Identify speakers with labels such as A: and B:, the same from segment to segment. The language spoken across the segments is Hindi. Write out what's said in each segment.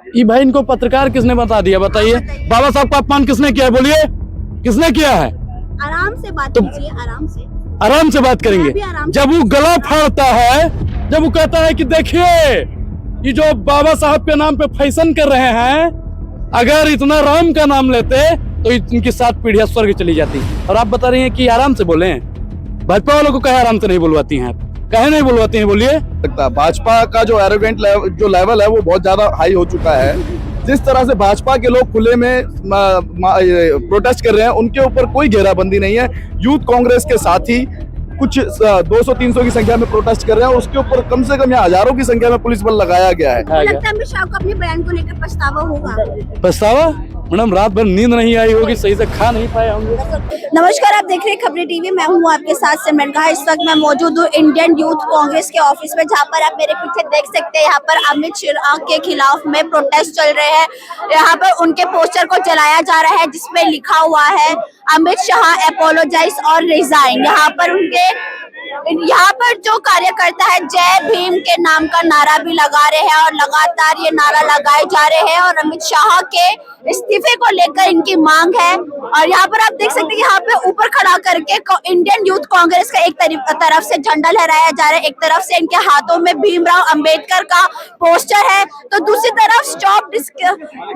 A: ये भाई इनको पत्रकार किसने बता दिया, बताइए। बाबा साहब का अपमान किसने किया है, बोलिए किसने किया है?
B: आराम से बात कीजिए,
A: आराम से बात करेंगे। जब वो गला फाड़ता है, जब वो कहता है कि देखिए ये जो बाबा साहब के नाम पे फैशन कर रहे हैं, अगर इतना राम का नाम लेते तो इनकी 7 पीढ़ियां स्वर्ग चली जाती। और आप बता रही हैं कि आराम से बोले। भाजपा वालों को कहे आराम से नहीं बुलवाती हैं आप, कहे नहीं बुलवाती हैं, बोलिए।
C: भाजपा का जो एरोगेंट जो लेवल है वो बहुत ज्यादा हाई हो चुका है। जिस तरह से भाजपा के लोग खुले में प्रोटेस्ट कर रहे हैं, उनके ऊपर कोई घेराबंदी नहीं है। यूथ कांग्रेस के साथी कुछ 200-300 की संख्या में प्रोटेस्ट कर रहे हैं और उसके ऊपर कम से कम यहाँ हजारों की संख्या में पुलिस बल लगाया गया है।
B: लगता है अमित शाह को अपने बयान को लेकर पछतावा होगा।
A: पछतावा? मैडम रात भर नींद नहीं आई होगी, सही से खा नहीं पाए होंगे।
B: नमस्कार, आप देख रहे हैं खबरें टीवी। मैं हूं आपके साथ सिमरन कहा। इस वक्त मैं मौजूद हूं इंडियन यूथ कांग्रेस के ऑफिस में, जहां पर आप मेरे पीछे देख सकते हैं यहाँ पर अमित शाह के खिलाफ में प्रोटेस्ट चल रहे हैं। यहाँ पर उनके पोस्टर को जलाया जा रहा है जिसमें लिखा हुआ है अमित शाह अपोलोजाइज और रिजाइन। यहाँ पर जो कार्यकर्ता है जय भीम के नाम का नारा भी लगा रहे हैं और लगातार ये नारा लगाए जा रहे हैं और अमित शाह के इस्तीफे को लेकर इनकी मांग है। और यहाँ पर आप देख सकते हैं यहाँ पे ऊपर खड़ा करके इंडियन यूथ कांग्रेस का एक तरफ से झंडा लहराया जा रहा है, एक तरफ से इनके हाथों में भीमराव अंबेडकर का पोस्टर है, तो दूसरी तरफ stop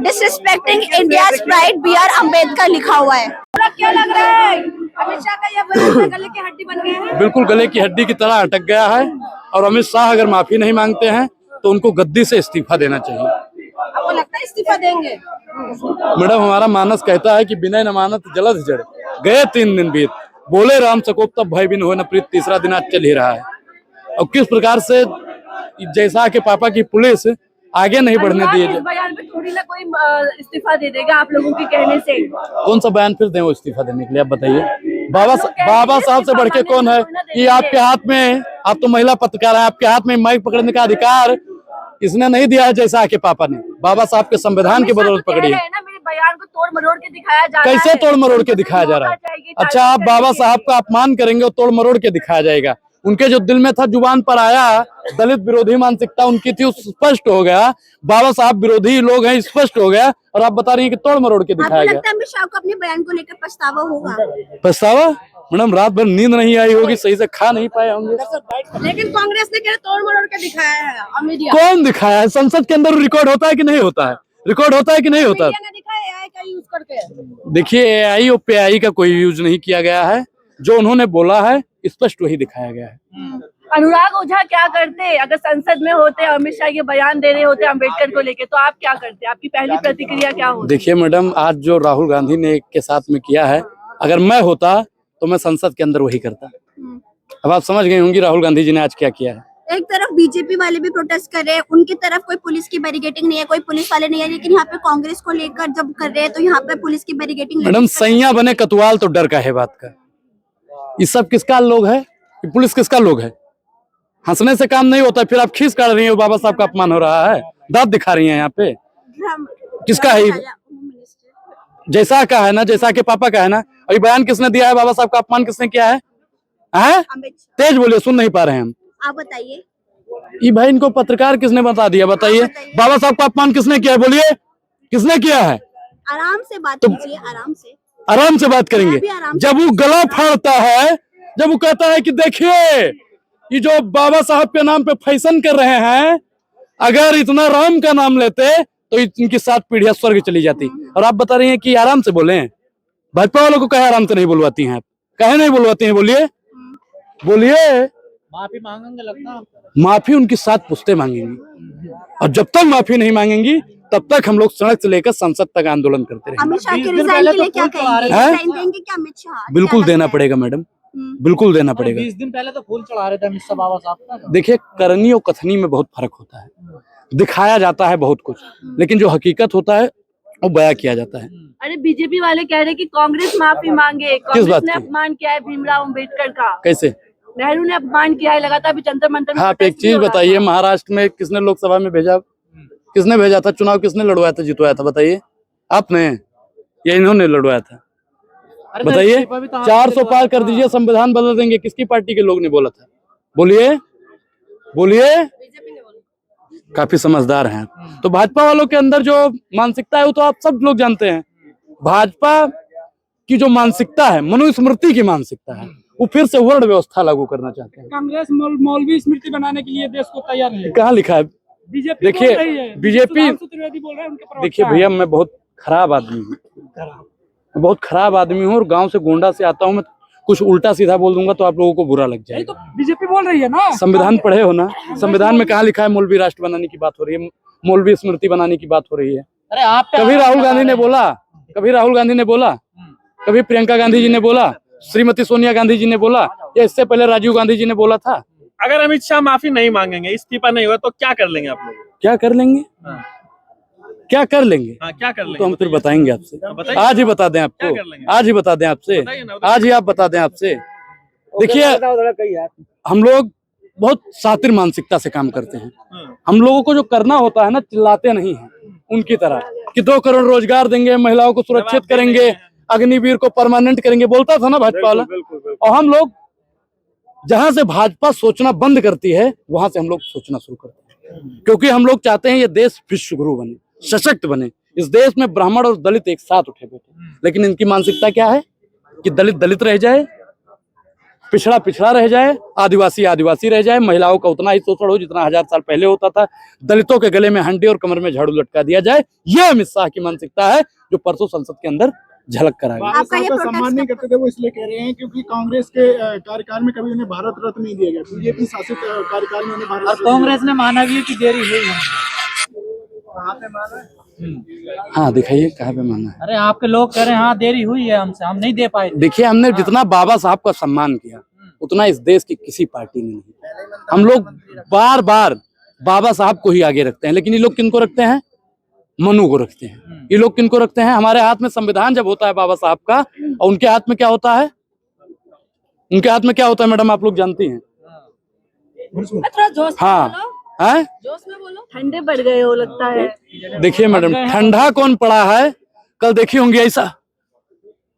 B: disrespecting India's pride B R. Ambedkar लिखा हुआ है। क्या लग रहा है अमित शाह का ये बयान गले की हड्डी बन गया है?
A: बिल्कुल गले की हड्डी की तरह अटक गया है और अमित शाह अगर माफी नहीं मांगते हैं तो उनको गद्दी से इस्तीफा देना चाहिए।
B: आपको लगता है इस्तीफा देंगे?
A: मैडम हमारा मानस कहता है कि बिना जमानत जलद जड़ गए 3 दिन बीत, बोले राम सकोप तब भय बिन हो न प्रीत, तीसरा दिन आज चल ही रहा है। और किस प्रकार से जैसा के पापा की पुलिस आगे नहीं बढ़ने दिए।
D: इस बयान पे थोड़ी ना कोई इस्तीफा दे देगा आप लोगों के कहने से।
A: कौन सा बयान फिर दें वो इस्तीफा देने के लिए, आप बताइए। बाबा साहब से बढ़ के कौन है? ये आपके हाथ में, आप तो महिला पत्रकार हैं, आपके हाथ में माइक पकड़ने का अधिकार इसने नहीं दिया है जैसा के पापा ने बाबा साहब के संविधान की बदौलत पकड़ी है।
D: मेरे बयान को तोड़ मरोड़ के दिखाया जा रहा है।
A: कैसे तोड़ मरोड़ के दिखाया जा रहा है? अच्छा, आप बाबा साहब का अपमान करेंगे और तोड़ मरोड़ के दिखाया जाएगा। उनके जो दिल में था, जुबान पर आया, दलित विरोधी मानसिकता उनकी थी, स्पष्ट हो गया। बाबा साहब विरोधी लोग हैं, स्पष्ट हो गया। और आप बता रही हैं कि तोड़ मरोड़ के दिखाया गया।
B: लगता है अमित शाह को अपने बयान को लेकर पछतावा होगा?
A: पछतावा? मैडम रात भर नींद नहीं आई होगी, सही से खा नहीं पाए होंगे।
B: लेकिन कांग्रेस ने क्या तोड़ मरोड़ के दिखाया है? मीडिया
A: कौन दिखाया है? संसद के अंदर रिकॉर्ड होता है कि नहीं होता है? रिकॉर्ड होता है कि नहीं होता?
B: AI का यूज करके।
A: देखिए, AI और PI का कोई यूज नहीं किया गया है। जो उन्होंने बोला है स्पष्ट वही दिखाया गया है।
D: अनुराग ओझा क्या करते अगर संसद में होते, अमित शाह ये बयान दे रहे होते अम्बेडकर को लेके, तो आप क्या करते? आपकी पहली प्रतिक्रिया क्या होती?
A: देखिए मैडम, आज जो राहुल गांधी ने के साथ में किया है, अगर मैं होता तो मैं संसद के अंदर वही करता। अब आप समझ गई होंगी राहुल गांधी जी ने आज क्या किया है।
B: एक तरफ बीजेपी वाले भी प्रोटेस्ट कर रहे हैं, उनकी तरफ कोई पुलिस की बैरिकेडिंग नहीं है, कोई पुलिस वाले नहीं है, लेकिन यहाँ पे कांग्रेस को लेकर जब कर रहे हैं तो यहाँ पे पुलिस की बैरिकेडिंग।
A: मैडम सैया बने कतवाल तो डर का है बात का। ये सब किसका लोग है? पुलिस किसका लोग है? हंसने से काम नहीं होता। फिर आप खींच काट रही है, बाबा साहब का अपमान हो रहा है, दांत दिखा रही है यहाँ पे। किसका है? जैसा का है ना, जैसा के पापा का है ना। और ये बयान किसने दिया है? बाबा साहब का अपमान किसने किया है? तेज बोलिए, सुन नहीं पा रहे हैं हम।
B: आप बताइए।
A: ये भाई इनको पत्रकार किसने बता दिया, बताइए। बाबा साहब का अपमान किसने किया है, बोलिए किसने किया है?
B: आराम से बात कीजिए,
A: आराम से बात करेंगे। जब वो गला फाड़ता है, जब वो कहता है कि देखिए ये जो बाबा साहब के नाम पे फैशन कर रहे हैं, अगर इतना राम का नाम लेते तो इनकी 7 पीढ़ियां स्वर्ग चली जाती। और आप बता रही हैं कि आराम से बोले। भाजपा वालों को कहे आराम से नहीं बुलवाती हैं आप, कहे नहीं बुलवाती हैं, बोलिए बोलिए।
E: माफी मांगेंगे लगता है?
A: माफी उनकी 7 पुश्तें मांगेंगी और जब तक माफी नहीं मांगेंगी तब तक हम लोग सड़क से लेकर संसद तक आंदोलन करते रहेंगे।
B: अमित शाह के रिजाइन के लिए क्या कहेंगे? रिजाइन देंगे क्या अमित शाह?
A: बिल्कुल देना पड़ेगा मैडम, बिल्कुल देना पड़ेगा।
E: 20 दिन पहले तो फूल चढ़ा रहे थे अमित शाह बाबा साहब का।
A: देखिए, करनी और कथनी में बहुत फर्क होता है। दिखाया जाता है बहुत कुछ, लेकिन जो हकीकत होता है वो बयां किया जाता है।
D: अरे बीजेपी वाले कह रहे कि कांग्रेस माफी मांगे, कांग्रेस ने अपमान किया है भीमराव अंबेडकर का।
A: कैसे?
D: नेहरू ने अपमान किया है, लगातार भी जंतर मंतर में।
A: हाँ, आप एक चीज बताइए, महाराष्ट्र में किसने लोकसभा में भेजा? किसने भेजा था? चुनाव किसने लड़वाया था, जितवाया था? बताइए। आपने या इन्होंने लड़वाया था? बताइए। 400 पार कर दीजिए, संविधान बदल देंगे। किसकी पार्टी के लोग ने बोला था? बोलिए बोलिए। काफी समझदार हैं। तो भाजपा वालों के अंदर जो मानसिकता है वो तो आप सब लोग जानते हैं। भाजपा की जो मानसिकता है, मनुस्मृति की मानसिकता है, वो फिर से वर्ण व्यवस्था लागू करना चाहते हैं।
F: कांग्रेस मौलवी स्मृति बनाने के लिए देश को तैयार है।
A: कहाँ लिखा है?
F: बीजेपी
A: देखिए,
F: बोल रही है,
A: बीजेपी
F: सुधांशु त्रिवेदी बोल रहे हैं, उनके प्रवक्ता
A: देखिए भैया, मैं बहुत खराब आदमी हूँ, मैं बहुत खराब आदमी हूँ और गांव से गोंडा से आता हूँ। मैं कुछ उल्टा सीधा बोल दूंगा तो आप लोगों को बुरा लग
F: नहीं
A: जाएगा।
F: तो बीजेपी बोल रही है ना।
A: संविधान पढ़े हो ना? संविधान में कहाँ लिखा है मौलवी राष्ट्र बनाने की बात हो रही है, मौलवी स्मृति बनाने की बात हो रही है?
E: अरे आप
A: कभी राहुल गांधी ने बोला, कभी राहुल गांधी ने बोला, कभी प्रियंका गांधी जी ने बोला, श्रीमती सोनिया गांधी जी ने बोला, या इससे पहले राजीव गांधी जी ने बोला था?
G: अगर अमित शाह माफी नहीं मांगेंगे, इस्तीफा नहीं होगा तो क्या कर लेंगे आप लोग?
A: क्या कर लेंगे? क्या कर लेंगे?
G: हाँ, क्या कर लेंगे?
A: तो हम फिर बताएंगे आपसे।
G: बताइए।
A: आज ही बता दें
G: क्या कर
A: आपको,
G: लेंगे?
A: आज ही बता दें आपसे,
G: बताइए ना, बताइए।
A: आज ही आप बता दें आपसे। देखिए, हम लोग बहुत शातिर मानसिकता से काम करते हैं। हम लोगों को जो करना होता है ना, चिल्लाते नहीं हैं उनकी तरह कि 2 करोड़ रोजगार देंगे, महिलाओं को सुरक्षित करेंगे, अग्निवीर को परमानेंट करेंगे, बोलता था ना भाजपा वाला। और हम लोग जहां से भाजपा सोचना बंद करती है, वहां से हम लोग सोचना शुरू करते हैं, क्योंकि हम लोग चाहते हैं ये देश विश्वगुरु बने, सशक्त बने। इस देश में ब्राह्मण और दलित एक साथ उठे बैठे, लेकिन इनकी मानसिकता क्या है कि दलित दलित रह जाए, पिछड़ा पिछड़ा रह जाए, आदिवासी आदिवासी रह जाए, महिलाओं का उतना ही शोषण हो जितना 1000 साल पहले होता था, दलितों के गले में हंडी और कमर में झाड़ू लटका दिया जाए। यह अमित शाह की मानसिकता है जो परसों संसद के अंदर झलक कर आएगी।
B: आपका ये
F: सम्मान नहीं करते थे वो इसलिए कह रहे हैं क्योंकि कांग्रेस के कार्यकाल में कभी उन्हें भारत रत्न नहीं दिया गया। बीजेपी शासित कार्यकाल में उन्हें भारत
E: और कांग्रेस ने माना भी है कि देरी हुई है।
A: हाँ दिखाइए कहाँ पे माना है।
E: अरे आपके लोग कह रहे हैं हाँ देरी हुई है, हमसे हम नहीं दे पाए थे।
A: देखिए, हमने जितना बाबा साहब का सम्मान किया उतना इस देश की किसी पार्टी ने नहीं। हम लोग बार बार बाबा साहब को ही आगे रखते हैं, लेकिन ये लोग किनको रखते हैं? मनु को रखते हैं। ये लोग किनको रखते हैं? हमारे हाथ में संविधान जब होता है बाबा साहब का, और उनके हाथ में क्या होता है? उनके हाथ में क्या होता है मैडम, आप लोग जानती हैं? हाँ, है?
D: जोश में बोलो, ठंडे पड़ गए हो लगता है।
A: देखिए मैडम, ठंडा कौन पड़ा है? कल देखी होंगी ऐसा।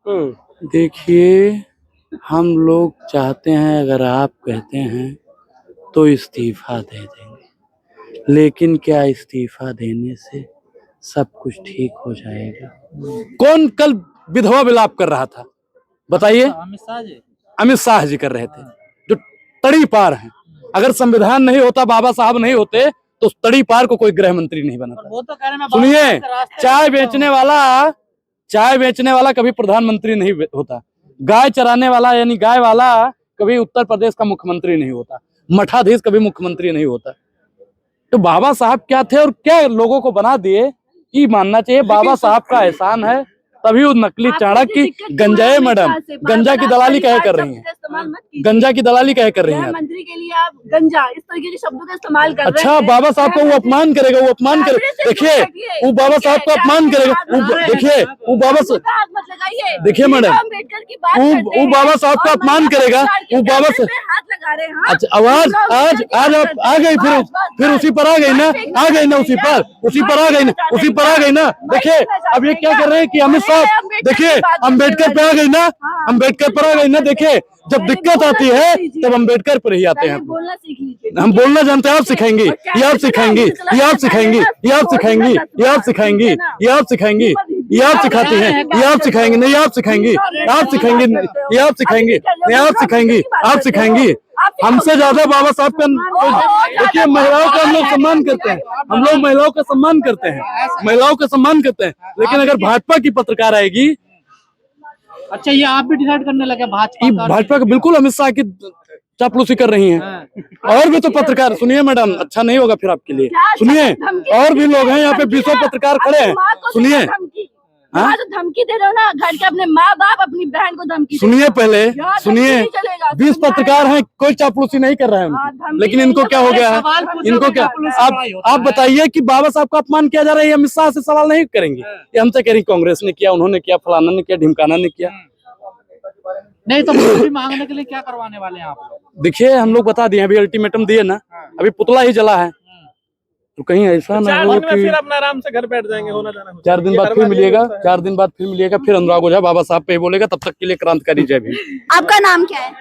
A: देखिए, हम लोग चाहते हैं अगर आप कहते हैं तो इस्तीफा दे देंगे, लेकिन क्या इस्तीफा देने से सब कुछ ठीक हो जाएगा? कौन कल विधवा विलाप कर रहा था बताइए?
E: अमित शाह जी।
A: अमित शाह जी कर रहे थे, जो तड़ी पार हैं। अगर संविधान नहीं होता, बाबा साहब नहीं होते, तो उस तड़ी पार को कोई गृह मंत्री नहीं बनाता।
E: वो तो कह रहे हैं
A: सुनिए, चाय बेचने वाला कभी प्रधानमंत्री नहीं होता, गाय चराने वाला यानी गाय वाला कभी उत्तर प्रदेश का मुख्यमंत्री नहीं होता, मठाधीश कभी मुख्यमंत्री नहीं होता। तो बाबा साहब क्या थे और क्या लोगों को बना दिए, ये मानना चाहिए। बाबा साहब का एहसान है, तभी वो नकली चाणक की गंजाए मैडम, गंजा की दलाली कहे कर रही हैं, गंजा की दलाली कहे कर रही हैं।
D: मंत्री के लिए आप गंजा इस तरीके के शब्दों का इस्तेमाल कर रहे
A: अच्छा,
D: हैं।
A: बाबा साहब का वो अपमान करेगा, वो अपमान करेगा। देखिए, वो बाबा साहब का अपमान करेगा। देखिए, वो बाबा
D: हाथ मत लगाइए।
A: देखिए मैडम,
D: अम्बेडकर की बात करते
A: वो
D: हैं
A: बाबा साहब का
D: और
A: अपमान करेगा। वो बाबा
D: से हाथ लगा रहे हैं। हाँ?
A: अच्छा, आवाज आज आज आप आ गई, फिर उसी पर आ गई ना, आ गई ना, उसी पर आ गई ना, उसी पर आ गई ना। देखिए, अब ये क्या कर रहे हैं कि अमित शाह, देखिए अम्बेडकर पे आ गई ना, अम्बेडकर पर आ गई ना। देखिए, जब दिक्कत आती है तब अम्बेडकर पर ही आते हैं।
D: बोलना सीख लीजिए।
A: हम बोलना जानते हैं, आप सिखाएंगे, ये आप सिखाएंगे, ये आप सिखाएंगे, ये आप सिखाएंगे, ये आप सिखाएंगे, ये आप सिखाएंगे, ये आप सिखाती हैं, ये आप सिखाएंगे, नहीं आप सिखाएंगे, आप सिखाएंगे, ये आप सिखाएंगे, नहीं आप सिखाएंगे, आप सिखाएंगे। हमसे ज्यादा बाबा साहब का देखिए, महिलाओं का हम लोग सम्मान करते हैं, हम लोग महिलाओं का सम्मान करते हैं, महिलाओं का सम्मान करते हैं, लेकिन अगर भाजपा की पत्रकार आएगी।
E: अच्छा, ये आप भी डिसाइड करने लगे
A: भाजपा का? बिल्कुल, अमित शाह की चापलूसी कर रही हैं। और भी तो पत्रकार, सुनिए मैडम, अच्छा नहीं होगा फिर आपके लिए। सुनिए, और भी लोग हैं यहाँ पे, 20 पत्रकार खड़े हैं। सुनिए,
D: हाँ? तो धमकी दे रहे हो ना, घर के अपने माँ बाप अपनी बहन को धमकी।
A: सुनिए पहले, सुनिए, 20 पत्रकार हैं, कोई चापलूसी नहीं कर रहा है, लेकिन इनको क्या हो गया है? इनको क्या, आप बताइए कि बाबा साहब का अपमान किया जा रहा है, अमित शाह से सवाल नहीं करेंगे? ये हमसे कह रही कांग्रेस ने किया, उन्होंने किया, फलाना ने किया, ढिमकाना ने किया।
E: नहीं तो माफी मांगने के लिए क्या करवाने वाले हैं आप लोग?
A: देखिए, हम लोग बता दिए, अभी अल्टीमेटम दिए ना, अभी पुतला ही जला है, तो कहीं ऐसा ना हो कि
G: फिर अपना आराम से घर बैठ जाएंगे, होना जाना।
A: 4 दिन बाद फिर मिलिएगा, 4 दिन बाद फिर मिलिएगा, फिर अनुराग ओझा बाबा साहब पे ही बोलेगा। तब तक के लिए क्रांतिकारी जय भीम।
B: आपका नाम क्या है?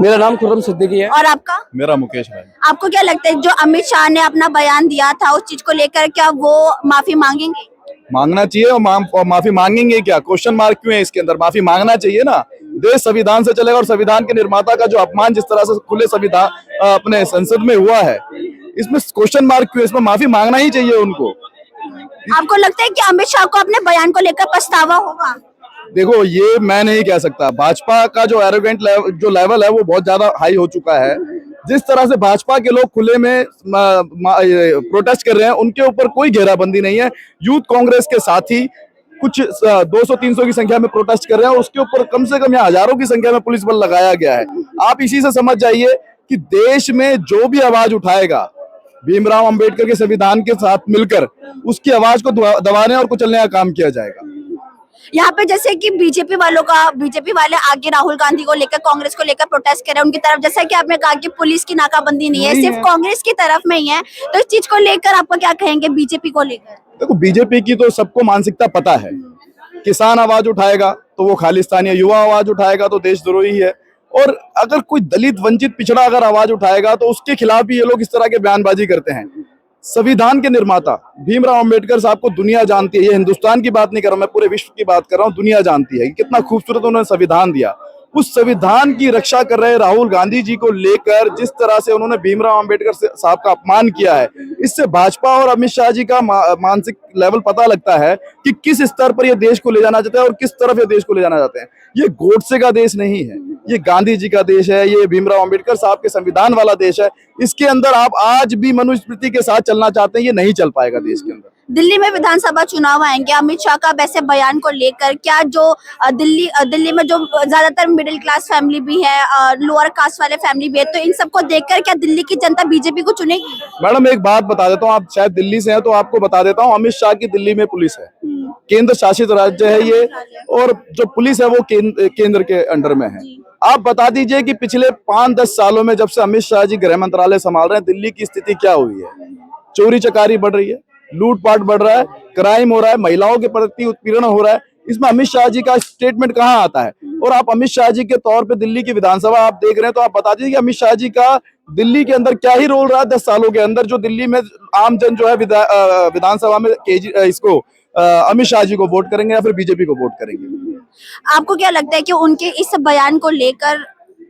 A: मेरा नाम खुर्रम सिद्दीकी है।
B: और आपका?
C: मेरा मुकेश भाई।
B: आपको क्या लगता है जो अमित शाह ने अपना बयान दिया था उस चीज को लेकर क्या वो माफी मांगेंगे?
C: मांगना चाहिए और माफी मांगेंगे क्या? क्वेश्चन मार्क क्यों है इसके अंदर? माफी मांगना चाहिए ना। देश संविधान से चलेगा और संविधान के निर्माता का जो अपमान जिस तरह से खुले संविधान अपने संसद में हुआ है, इसमें क्वेश्चन मार्क क्यों? इसमें माफी मांगना ही चाहिए उनको।
B: आपको लगता है कि अमित शाह को अपने बयान को लेकर पछतावा होगा?
C: देखो, ये मैं नहीं कह सकता। भाजपा का जो एरोगेंट जो लेवल है वो बहुत ज्यादा हाई हो चुका है। जिस तरह से भाजपा के लोग खुले में प्रोटेस्ट कर रहे हैं, उनके ऊपर कोई घेराबंदी नहीं है। यूथ कांग्रेस के साथी कुछ 200-300 की संख्या में प्रोटेस्ट कर रहे हैं और उसके ऊपर कम से कम यहाँ हजारों की संख्या में पुलिस बल लगाया गया है। आप इसी से समझ जाइए कि देश में जो भी आवाज उठाएगा भीमराव अंबेडकर के संविधान के साथ मिलकर, उसकी आवाज को दबाने और कुचलने का काम किया जाएगा।
B: यहाँ पे जैसे कि बीजेपी वाले आगे राहुल गांधी को लेकर, कांग्रेस को लेकर प्रोटेस्ट कर रहे हैं उनकी तरफ, जैसा कि आपने कहा कि पुलिस की नाकाबंदी नहीं है, सिर्फ कांग्रेस की तरफ में ही है, तो इस चीज को लेकर आपको क्या कहेंगे बीजेपी को लेकर?
C: देखो, बीजेपी की तो सबको मानसिकता पता है। किसान आवाज उठाएगा तो वो खालिस्तानी है, युवा आवाज उठाएगा तो देशद्रोही है, और अगर कोई दलित वंचित पिछड़ा अगर आवाज उठाएगा तो उसके खिलाफ भी ये लोग इस तरह के बयानबाजी करते हैं। संविधान के निर्माता भीमराव अंबेडकर साहब को दुनिया जानती है। ये हिंदुस्तान की बात नहीं कर रहा, मैं पूरे विश्व की बात कर रहा हूँ। दुनिया जानती है कि कितना खूबसूरत उन्होंने संविधान दिया। उस संविधान की रक्षा कर रहे राहुल गांधी जी को लेकर जिस तरह से उन्होंने भीमराव अंबेडकर साहब का अपमान किया है, इससे भाजपा और अमित शाह जी का मानसिक लेवल पता लगता है कि किस स्तर पर ये देश को ले जाना चाहते हैं और किस तरफ ये देश को ले जाना चाहते हैं। ये गोडसे का देश नहीं है, ये गांधी जी का देश है, ये भीमराव अंबेडकर साहब के संविधान वाला देश है। इसके अंदर आप आज भी मनुस्मृति के साथ चलना चाहते हैं, ये नहीं चल पाएगा देश के अंदर।
B: दिल्ली में विधानसभा चुनाव आएंगे, अमित शाह का वैसे बयान को लेकर क्या जो दिल्ली में जो ज्यादातर मिडिल क्लास फैमिली भी है और लोअर कास्ट वाले फैमिली भी है, तो इन सबको देखकर क्या दिल्ली की जनता बीजेपी को चुनेगी?
C: मैडम, एक बात बता देता हूँ, आप शायद दिल्ली से हैं तो आपको बता देता हूँ, अमित शाह की दिल्ली में पुलिस है, केंद्र शासित राज्य है ये, और जो पुलिस है वो केंद्र के अंडर में है। आप बता दीजिए कि पिछले 5-10 सालों में जब से अमित शाह जी गृह मंत्रालय संभाल रहे हैं, दिल्ली की स्थिति क्या हुई है? चोरी चकारी बढ़ रही है, लूटपाट बढ़ रहा है, क्राइम हो रहा है, महिलाओं के प्रति उत्पीड़न हो रहा है। इसमें अमित शाह जी का स्टेटमेंट कहाँ आता है? और आप अमित शाह जी के तौर पे दिल्ली की विधानसभा आप देख रहे हैं, तो आप बता दीजिए कि अमित शाह जी का दिल्ली के अंदर क्या ही रोल रहा है 10 सालों के अंदर, जो दिल्ली में आम जन जो है विधानसभा में इसको अमित शाह जी को वोट करेंगे या फिर बीजेपी को वोट करेंगे।
B: आपको क्या लगता है कि उनके इस बयान को लेकर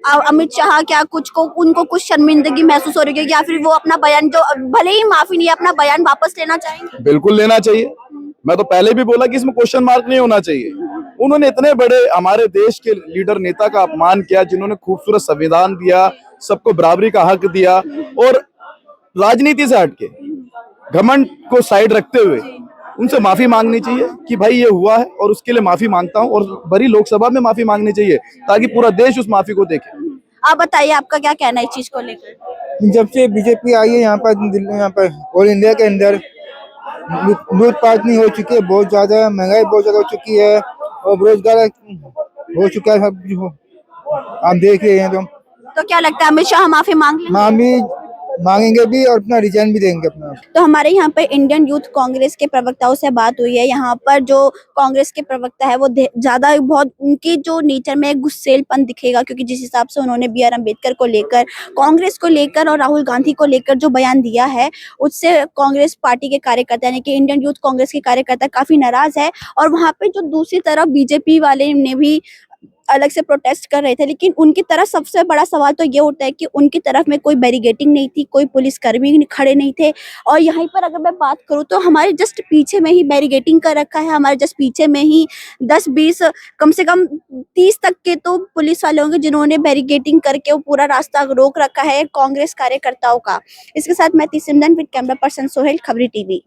B: अमित शाह क्या उनको कुछ शर्मिंदगी महसूस हो रही है, या फिर वो अपना बयान, जो भले ही माफी नहीं है, अपना बयान वापस लेना चाहेंगे?
C: बिल्कुल लेना चाहिए। मैं तो पहले भी बोला कि इसमें क्वेश्चन मार्क नहीं होना चाहिए। उन्होंने इतने बड़े हमारे देश के लीडर नेता का अपमान किया, जिन्होंने खूबसूरत संविधान दिया, सबको बराबरी का हक दिया, और राजनीति से हटके घमंड को साइड रखते हुए उनसे माफी मांगनी चाहिए कि भाई ये हुआ है और उसके लिए माफी मांगता हूं, और भरी लोकसभा में माफी मांगनी चाहिए ताकि पूरा देश उस माफी को देखे।
B: आप बताइए, आपका क्या कहना है इस चीज को लेकर?
H: जब से बीजेपी आई है यहाँ पर ऑल इंडिया के अंदर लूटपाट नहीं हो चुकी है, बहुत ज्यादा महंगाई बहुत ज्यादा हो चुकी है और बेरोजगार हो चुका है सब, आप देख रहे हैं।
B: तो क्या लगता है अमित शाह माफी
H: मांगेंगे भी और अपना रिजाइन भी देंगे अपना।
B: तो हमारे यहाँ पर इंडियन यूथ कांग्रेस के प्रवक्ताओं से बात हुई है। यहाँ पर जो कांग्रेस के प्रवक्ता है वो ज्यादा बहुत उनकी जो नेचर में एक गुस्सेलपन दिखेगा, क्योंकि जिस हिसाब से उन्होंने BR अम्बेडकर को लेकर, कांग्रेस को लेकर और राहुल गांधी को लेकर जो बयान दिया है, उससे कांग्रेस पार्टी के कार्यकर्ता यानी कि इंडियन यूथ कांग्रेस के कार्यकर्ता काफी नाराज है। और वहाँ पे जो दूसरी तरफ बीजेपी वाले ने भी अलग से प्रोटेस्ट कर रहे थे, लेकिन उनकी तरफ सबसे बड़ा सवाल तो ये उठता है कि उनकी तरफ में कोई बैरिकेडिंग नहीं थी, कोई पुलिसकर्मी खड़े नहीं थे। और यहीं पर अगर मैं बात करूँ तो हमारे जस्ट पीछे में ही बैरिकेडिंग कर रखा है, हमारे जस्ट पीछे में ही 10-20 कम से कम 30 तक के तो पुलिस वाले होंगे जिन्होंने बैरिकेडिंग करके वो पूरा रास्ता रोक रखा है कांग्रेस कार्यकर्ताओं का। इसके साथ मैं सिमरन विद कैमरा पर्सन सोहेल, खबरी TV।